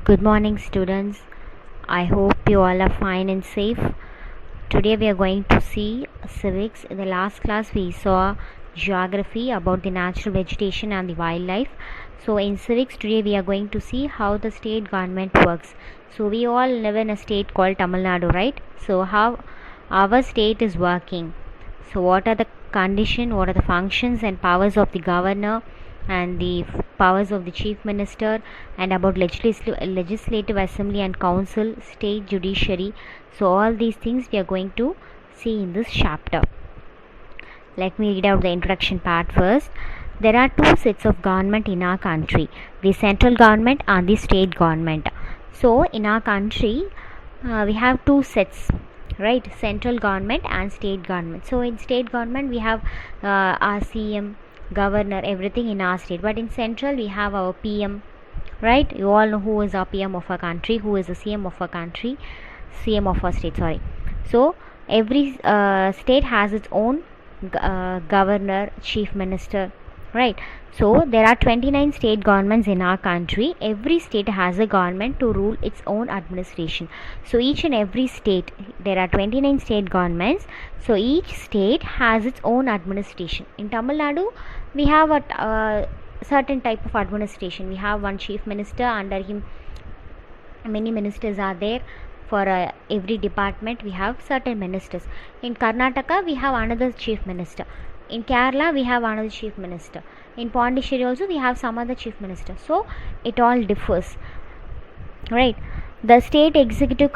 Good morning, students. I hope you all are fine and safe. Today we are going to see civics. In the last class, we saw geography about the natural vegetation and the wildlife. So, in civics, today we are going to see how the state government works. So, we all live in a state called Tamil Nadu, right? So, how our state is working. So, what are the conditions, what are the functions and powers of the governor, and the powers of the chief minister, and about legislative assembly and council, state judiciary. So all these things we are going to see in this chapter. Let me read out the introduction part first. There are two sets of government in our country, the central government and the state government. So in our country we have two sets, right? Central government and state government. So in state government we have our CM, governor, everything in our state, but in central we have our PM, right? You all know who is our PM of our country, who is the CM of our country, CM of our state, sorry. So every state has its own governor, chief minister, right? So there are 29 state governments in our country. Every state has a government to rule its own administration. So each and every state, there are 29 state governments. So each state has its own administration. In Tamil Nadu, we have a certain type of administration. We have one chief minister, under him many ministers are there. For every department we have certain ministers. In Karnataka we have another chief minister. In Kerala we have another chief minister. In Pondicherry also we have some other chief minister. So it all differs, right? The state executive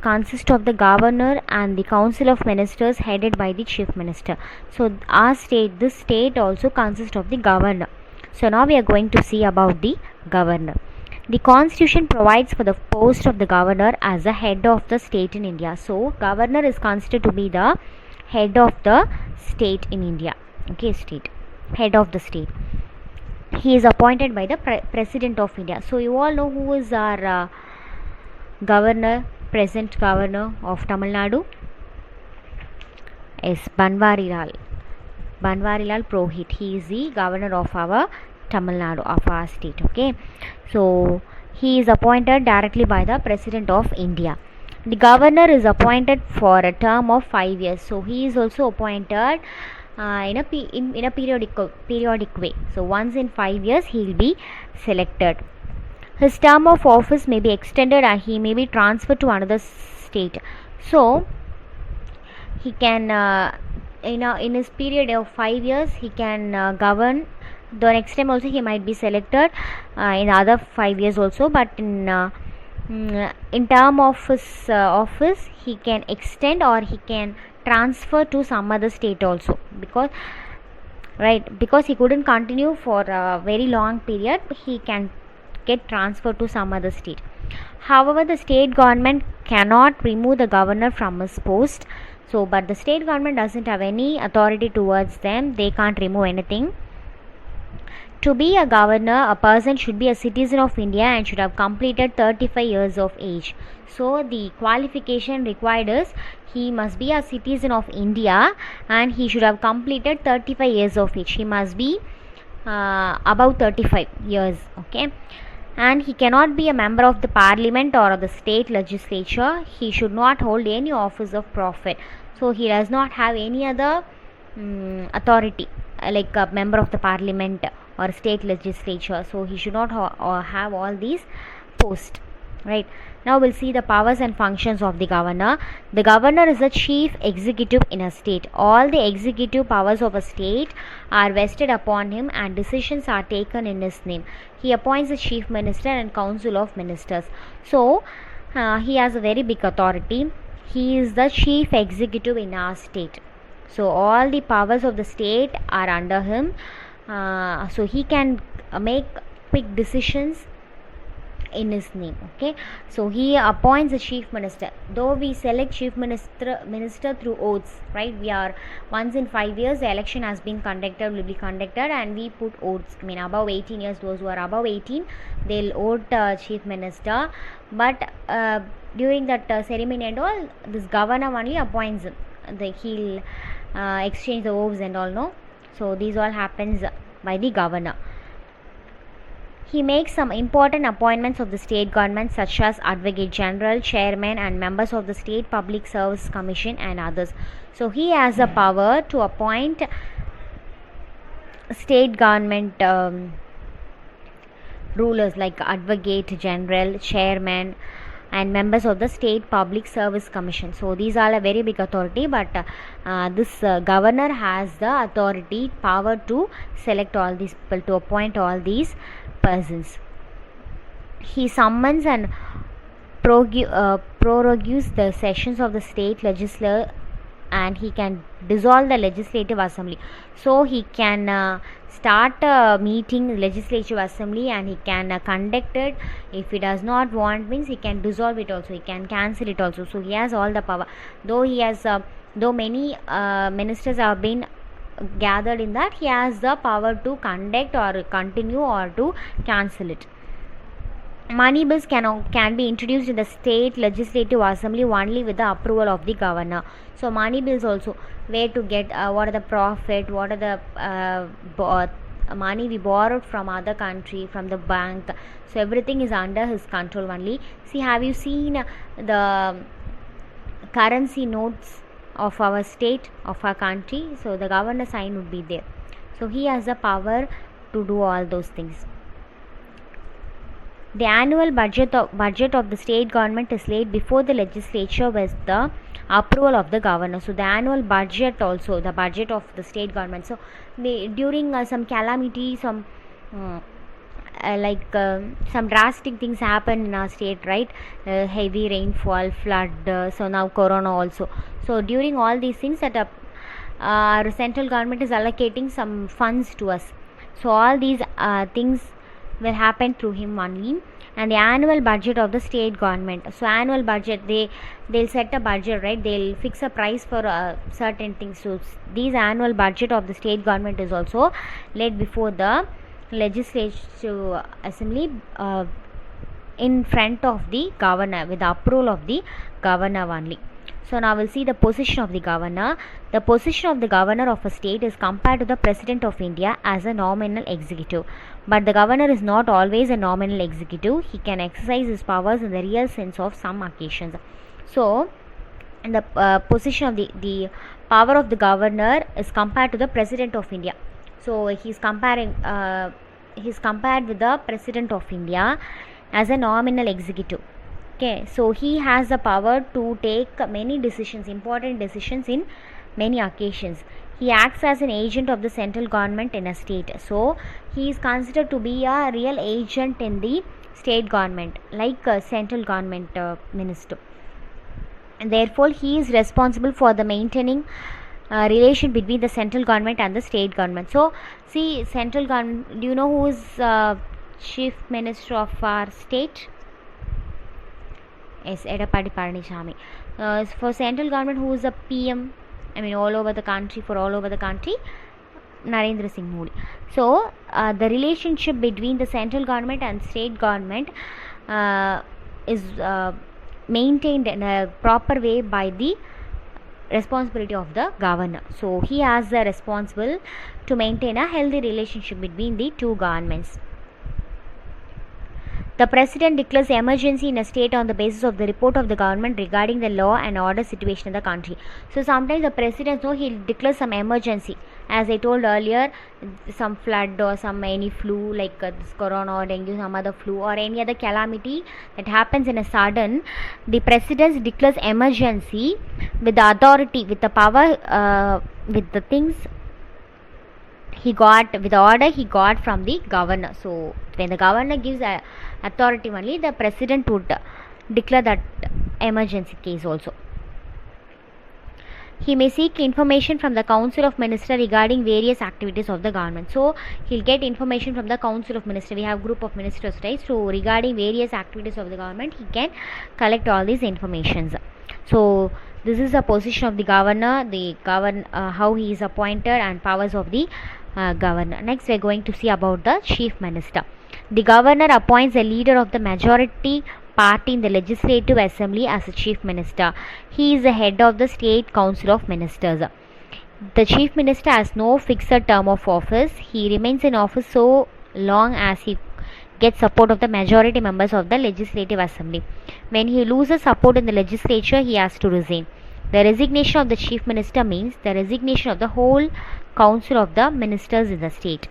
consists of the governor and the council of ministers headed by the chief minister. So our state, this state also consists of the governor. So now we are going to see about the governor. The constitution provides for the post of the governor as the head of the state in India. So governor is considered to be the head of the state in India. Okay, state, head of the state. He is appointed by the president of India. So you all know who is our governor, present governor of Tamil Nadu? Yes, Banwarilal Purohit. He is the governor of our Tamil Nadu, of our state. Okay, so he is appointed directly by the president of India. The governor is appointed for a term of 5 years. So he is also appointed in a periodic way. So once in 5 years he will be selected. His term of office may be extended and he may be transferred to another state. So he can in his period of 5 years he can govern. The next time also he might be selected in other 5 years also, but in term of his office he can extend or he can transfer to some other state also, because he couldn't continue for a very long period, he can get transferred to some other state. However, the state government cannot remove the governor from his post. So but the state government doesn't have any authority towards them, they can't remove anything. To be a governor, a person should be a citizen of India and should have completed 35 years of age. So the qualification required is he must be a citizen of India and he should have completed 35 years of age. He must be above 35 years. Okay, and he cannot be a member of the parliament or of the state legislature. He should not hold any office of profit. So he does not have any other authority like a member of the parliament or state legislature. So he should not have all these posts, right? Now we'll see the powers and functions of the governor. The governor is the chief executive in a state. All the executive powers of a state are vested upon him and decisions are taken in his name. He appoints the chief minister and council of ministers. So he has a very big authority. He is the chief executive in our state. So all the powers of the state are under him. So he can make quick decisions in his name. Okay, so he appoints the chief minister. Though we select chief minister through oaths, right? We are once in 5 years the election has been conducted, will be conducted, and we put oaths. I mean above 18 years, those who are above 18, they'll oath chief minister. But during that ceremony and all, this governor only appoints him. He'll exchange the oaths and all, no? So these all happens by the governor. He makes some important appointments of the state government such as Advocate General, Chairman and members of the State Public Service Commission and others. So he has the power to appoint state government rulers like Advocate General, Chairman and members of the State Public Service Commission. So these are a very big authority, but this governor has the authority, power to select all these people, to appoint all these persons. He summons and prorogues the sessions of the state legislature, and he can dissolve the legislative assembly. So he can start a meeting, legislative assembly, and he can conduct it. If he does not want, means he can dissolve it also, he can cancel it also. So he has all the power. Though he has though many ministers have been gathered in that, he has the power to conduct or continue or to cancel it. Money bills can be introduced in the state legislative assembly only with the approval of the governor. So money bills also, where to get, what are the profit, what are the money we borrowed from other country, from the bank. So everything is under his control only. See, have you seen the currency notes of our state, of our country? So the governor sign would be there. So he has the power to do all those things. The annual budget of the state government is laid before the legislature with the approval of the governor. So the annual budget also, the budget of the state government. So during some calamity, some some drastic things happen in our state, right? Heavy rainfall, flood, so now corona also. So during all these things, that our central government is allocating some funds to us. So all these things will happen through him only. And the annual budget of the state government. So annual budget, they'll set a budget, right? They'll fix a price for certain things. So these annual budget of the state government is also laid before the legislative assembly in front of the governor with the approval of the governor only. So now we'll see the position of the governor. The position of the governor of a state is compared to the President of India as a nominal executive. But the governor is not always a nominal executive. He can exercise his powers in the real sense of some occasions. So the position of the power of the governor is compared to the President of India. So he's compared with the President of India as a nominal executive. Okay, so he has the power to take many decisions, important decisions in many occasions. He acts as an agent of the central government in a state. So he is considered to be a real agent in the state government, like a central government minister. And therefore he is responsible for the maintaining relation between the central government and the state government. So see, central government, do you know who is chief minister of our state? Yes, Edappadi Palaniswamy. For central government, who is the PM? I mean, all over the country, Narendra Singh Modi. So the relationship between the central government and state government is maintained in a proper way by the responsibility of the governor. So he has the responsible to maintain a healthy relationship between the two governments. The President declares emergency in a state on the basis of the report of the government regarding the law and order situation in the country. So sometimes the President, he'll declare some emergency. As I told earlier, some flood or some any flu like this corona or dengue, some other flu or any other calamity that happens in a sudden, the President declares emergency with the authority, with the power, with the things he got, with the order he got from the governor. So when the governor gives authority only, the President would declare that emergency case also. He may seek information from the Council of Ministers regarding various activities of the government. So he'll get information from the Council of Ministers. We have group of ministers, right? So regarding various activities of the government, he can collect all these informations. So this is the position of the governor, how he is appointed and powers of the governor. Next we are going to see about the chief minister. The governor appoints the leader of the majority party in the legislative assembly as a chief minister. He is the head of the state council of ministers. The chief minister has no fixed term of office. He remains in office so long as he get support of the majority members of the legislative assembly. When he loses support in the legislature, he has to resign. The resignation of the chief minister means the resignation of the whole council of the ministers in the state.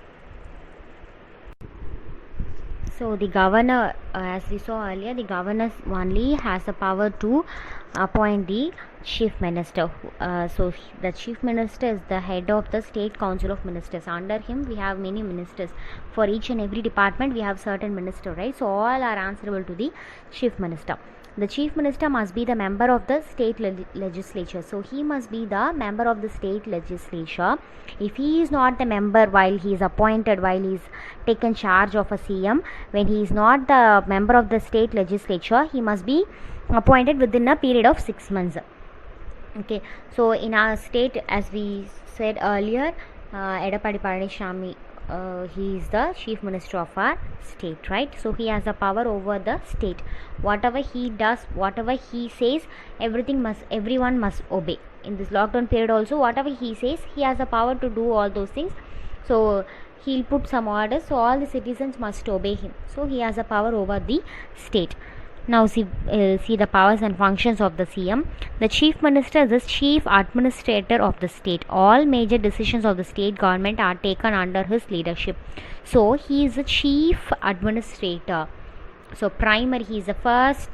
So the governor, as we saw earlier, the governor only has the power to appoint the chief minister. So the chief minister is the head of the state council of ministers. Under him we have many ministers. For each and every department we have certain minister, right? So all are answerable to the chief minister. The chief minister must be the member of the state legislature. So he must be the member of the state legislature. If he is not the member while he is appointed, while he is taken charge of a CM, when he is not the member of the state legislature, he must be appointed within a period of 6 months. Okay, so in our state, as we said earlier, Edappadi Palaniswamy, he is the chief minister of our state, right? So he has the power over the state. Whatever he does, whatever he says, everyone must obey. In this lockdown period also, whatever he says, he has the power to do all those things. So he'll put some orders, so all the citizens must obey him. So he has the power over the state. Now see the powers and functions of the CM. The chief minister is the chief administrator of the state. All major decisions of the state government are taken under his leadership. So he is the chief administrator. So primary, he is the first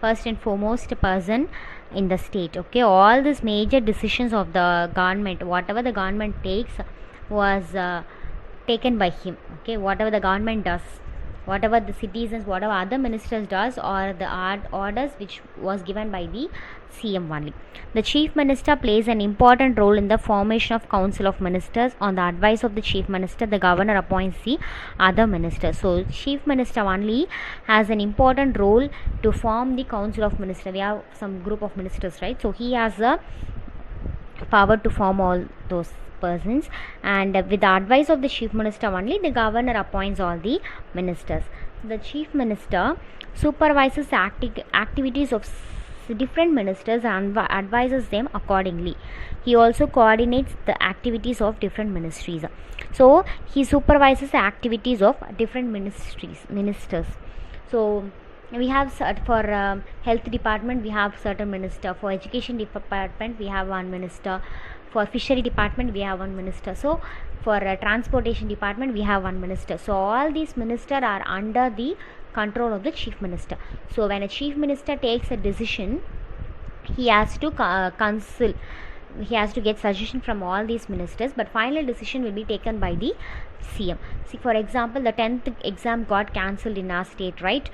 first and foremost person in the state. Okay, all these major decisions of the government, whatever the government takes, was taken by him. Okay, whatever the government does, whatever the citizens, whatever other ministers does, or the orders which was given by the CM only. The chief minister plays an important role in the formation of council of ministers. On the advice of the chief minister, the governor appoints the other ministers. So chief minister only has an important role to form the council of ministers. We have some group of ministers, right? So he has a power to form all those persons, and with the advice of the chief minister only, the governor appoints all the ministers. The chief minister supervises the activities of different ministers and advises them accordingly. He also coordinates the activities of different ministries. So he supervises the activities of different ministers. So we have for health department we have certain minister. For education department we have one minister. For fishery department we have one minister. So for transportation department we have one minister. So all these ministers are under the control of the chief minister. So when a chief minister takes a decision, he has to consult, he has to get suggestion from all these ministers, but final decision will be taken by the CM. See, for example, the 10th exam got cancelled in our state, right?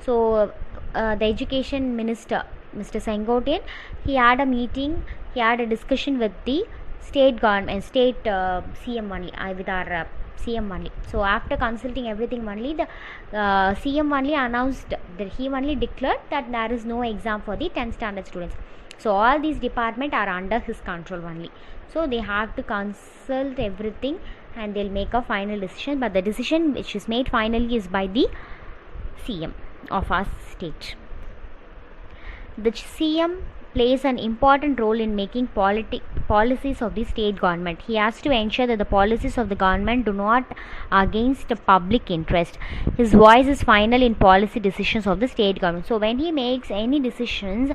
So the education minister, Mr. Sengotian, he had a meeting, he had a discussion with the state government, state CM only, with our CM only. So after consulting everything only, the CM only announced that he only declared that there is no exam for the 10th standard students. So all these departments are under his control only. So they have to consult everything and they'll make a final decision. But the decision which is made finally is by the CM of our state. The CM plays an important role in making policies of the state government. He has to ensure that the policies of the government do not against the public interest. His voice is final in policy decisions of the state government. So when he makes any decisions,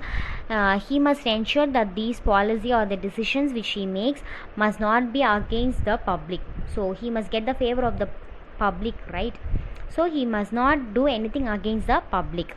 he must ensure that these policy or the decisions which he makes must not be against the public. So he must get the favor of the public, right? So he must not do anything against the public.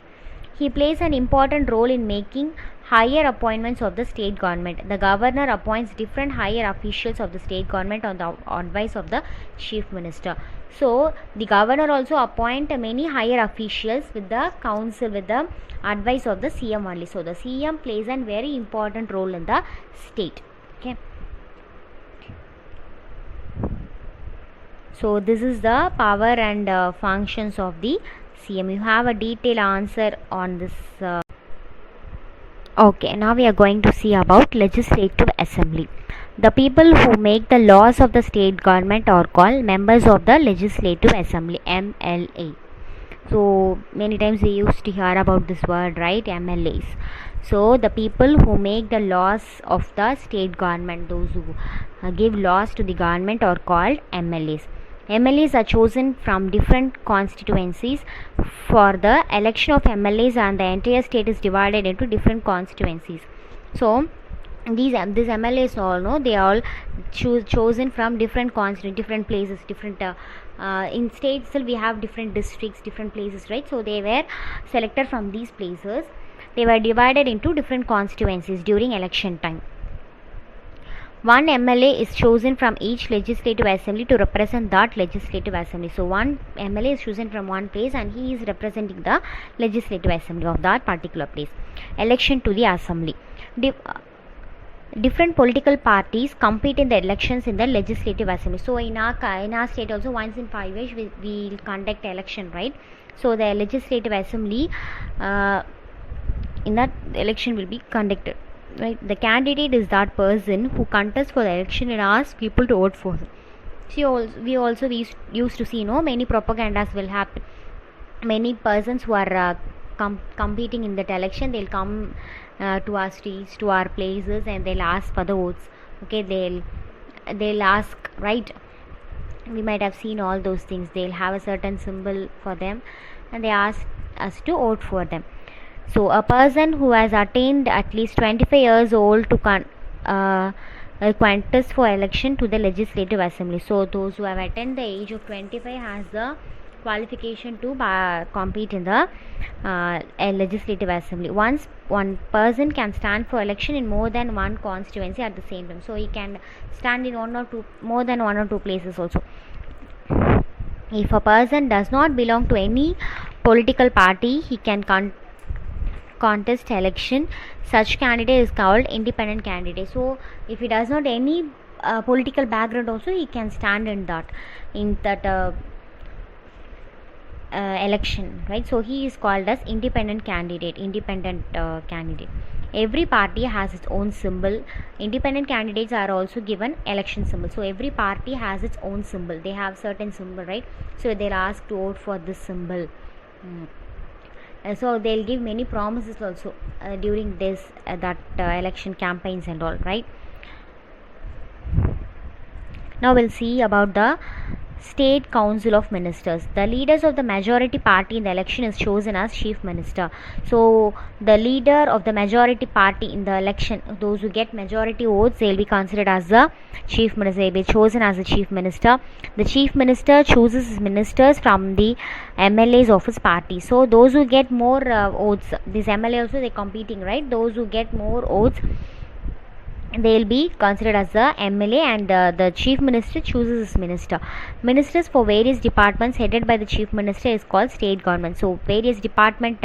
He plays an important role in making higher appointments of the state government. The governor appoints different higher officials of the state government on the advice of the chief minister. So the governor also appoint many higher officials with the council, with the advice of the CM only. So the CM plays a very important role in the state. Okay. So this is the power and functions of the CM. You have a detailed answer on this. Okay, now we are going to see about legislative assembly. The people who make the laws of the state government are called members of the legislative assembly, MLA. So many times we used to hear about this word, right? MLAs. So the people who make the laws of the state government, those who give laws to the government, are called MLAs. MLAs are chosen from different constituencies. For the election of MLAs, and the entire state is divided into different constituencies. So these MLAs all know, they all chosen from different different places, different in states still we have different districts, different places, right? So they were selected from these places. They were divided into different constituencies during election time. One MLA is chosen from each legislative assembly to represent that legislative assembly. So one MLA is chosen from one place and he is representing the legislative assembly of that particular place. Election to the assembly. Different political parties compete in the elections in the legislative assembly. So in our state also, once in 5 years we will conduct election, right? So the legislative assembly in that election will be conducted, right? The candidate is that person who contests for the election and asks people to vote for him. So we used to see, many propagandas will happen. Many persons who are competing in that election, they'll come to our streets, to our places, and they'll ask for the votes. Okay, they'll ask, right? We might have seen all those things. They'll have a certain symbol for them and they ask us to vote for them. So a person who has attained at least 25 years old to contest for election to the legislative assembly. So those who have attained the age of 25 has the qualification to compete in the legislative assembly. Once one person can stand for election in more than one constituency at the same time. So he can stand in more than one or two places also. If a person does not belong to any political party, he can contest election. Such candidate is called independent candidate. So if he does not any political background also, he can stand in that election, right? So he is called as independent candidate. Every party has its own symbol. Independent candidates are also given election symbol. So every party has its own symbol. They have certain symbol, right? So they'll ask to vote for this symbol. So they'll give many promises also during this election campaigns and all, right? Now we'll see about the State Council of Ministers. The leaders of the majority party in the election is chosen as Chief Minister. So the leader of the majority party in the election, those who get majority votes, they will be considered as the Chief Minister. They will be chosen as the Chief Minister. The Chief Minister chooses his ministers from the MLAs of his party. So those who get more votes, this MLA also, they competing, right? Those who get more votes, they will be considered as the MLA, and the Chief Minister chooses his minister. Ministers for various departments headed by the Chief Minister is called state government. So various department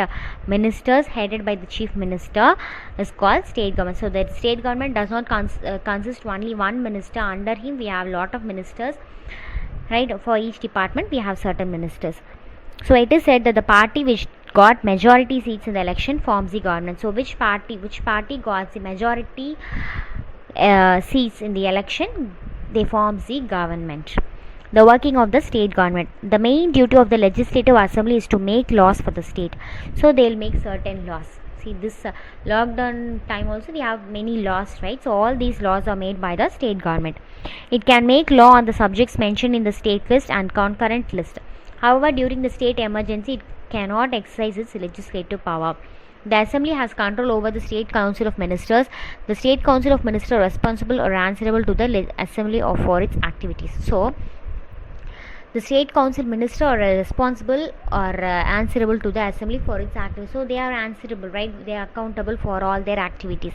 ministers headed by the Chief Minister is called state government. So the state government does not consist only one minister. Under him we have lot of ministers, right? For each department we have certain ministers. So it is said that the party which got majority seats in the election forms the government. So which party got the majority seats in the election, they forms the government. The working of the state government. The main duty of the legislative assembly is to make laws for the state. So they will make certain laws. See, this lockdown time also we have many laws, right? So all these laws are made by the state government. It can make law on the subjects mentioned in the state list and concurrent list. However, during the state emergency, it cannot exercise its legislative power. The assembly has control over the State Council of Ministers. The State Council of Ministers are responsible or answerable to the assembly for its activities. So the State Council Minister are responsible or answerable to the assembly for its activities. So they are answerable, right? They are accountable for all their activities.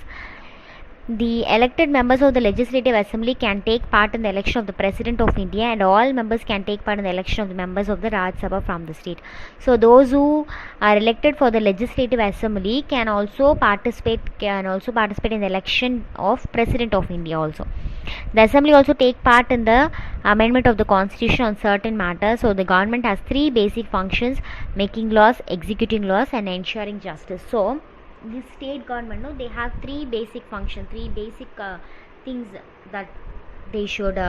The elected members of the Legislative Assembly can take part in the election of the President of India, and all members can take part in the election of the members of the Rajya Sabha from the state. So those who are elected for the Legislative Assembly can also participate in the election of President of India also. The Assembly also take part in the amendment of the Constitution on certain matters. So the government has three basic functions: making laws, executing laws, and ensuring justice. So this state government, they have three basic functions, three basic things that they should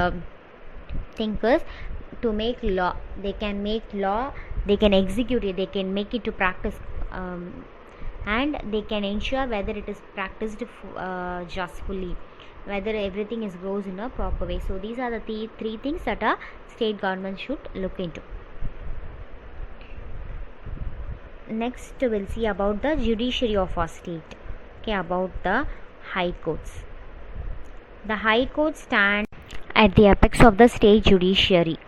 think is to make law. They can make law, they can execute it, they can make it to practice, and they can ensure whether it is practiced justly. whether everything is goes in a proper way. So these are the three things that a state government should look into. Next we'll see about the judiciary of our state. Okay, about the high courts. The high courts stand at the apex of the state judiciary.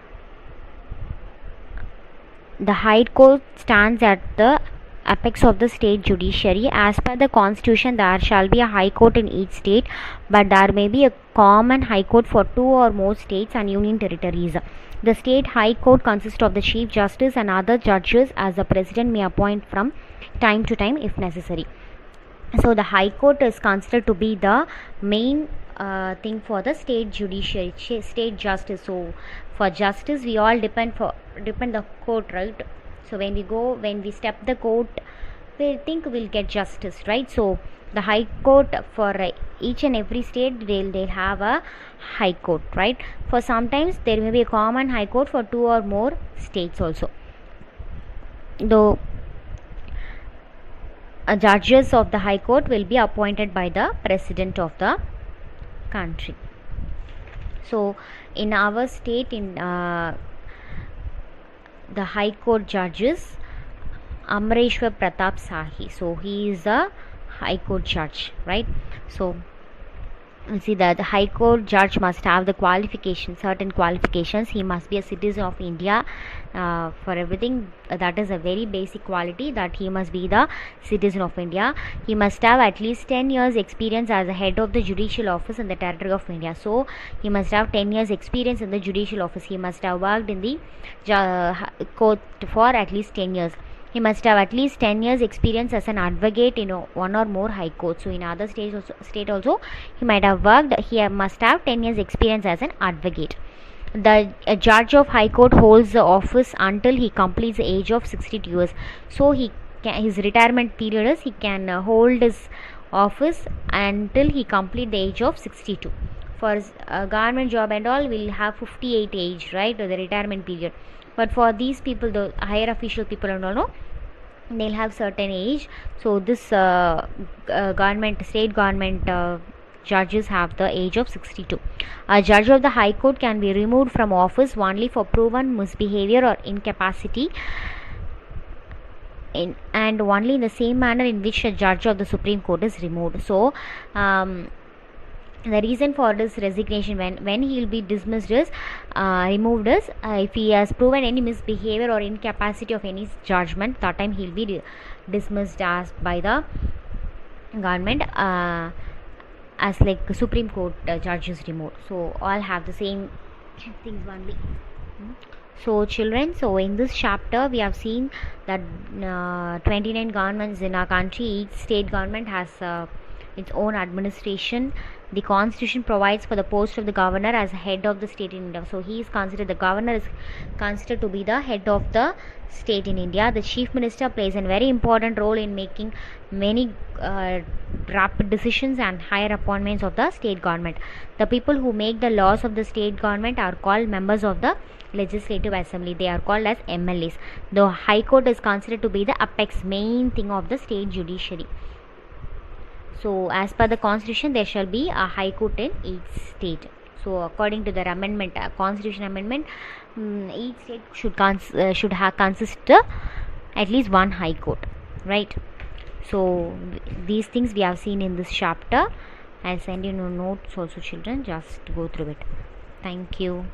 The High Court stands at the apex of the state judiciary. As per the constitution, there shall be a high court in each state, but there may be a common high court for 2 or more states and union territories. The state high court consists of the chief justice and other judges, as the president may appoint from time to time if necessary. So the high court is considered to be the main thing for the state judiciary, state justice. So for justice, we all depend the court, right? So when we step the court, we think we'll get justice, right? So the high court for each and every state, they'll have a high court, right? For sometimes there may be a common high court for 2 or more states also. Though judges of the high court will be appointed by the president of the country. So in our state, in the high court judges Amareshwar Pratap Sahi. So he is a high court judge, right? So you see that the high court judge must have the certain qualifications. He must be a citizen of India. For everything, that is a very basic quality, that he must be the citizen of India. He must have at least 10 years experience as a head of the judicial office in the territory of India. So he must have 10 years experience in the judicial office. He must have worked in the court for at least 10 years. He must have at least 10 years experience as an advocate in one or more high courts. So in other state also he might have worked. He must have 10 years experience as an advocate. The judge of high court holds the office until he completes the age of 62 years. So his retirement period is he can hold his office until he complete the age of 62. For a government job and all, will have 58 age, right, the retirement period. But for these people, the higher official people and all, no, they'll have certain age. So this state government judges have the age of 62. A judge of the high court can be removed from office only for proven misbehavior or incapacity, and only in the same manner in which a judge of the Supreme Court is removed. So the reason for this resignation, when he will be dismissed is removed is if he has proven any misbehavior or incapacity of any judgment, that time he will be dismissed as by the government as like Supreme Court judges removed. So all have the same things only. So children, so in this chapter we have seen that 29 governments in our country. Each state government has its own administration. The constitution provides for the post of the governor as head of the state in India. So the governor is considered to be the head of the state in India. The chief minister plays a very important role in making many rapid decisions and higher appointments of the state government. The people who make the laws of the state government are called members of the legislative assembly. They are called as MLAs. The high court is considered to be the apex main thing of the state judiciary. So as per the constitution, there shall be a high court in each state. So according to their amendment, constitution amendment, each state should consist at least one high court, right? So these things we have seen in this chapter. I'll send you notes also, children. Just go through it. Thank you.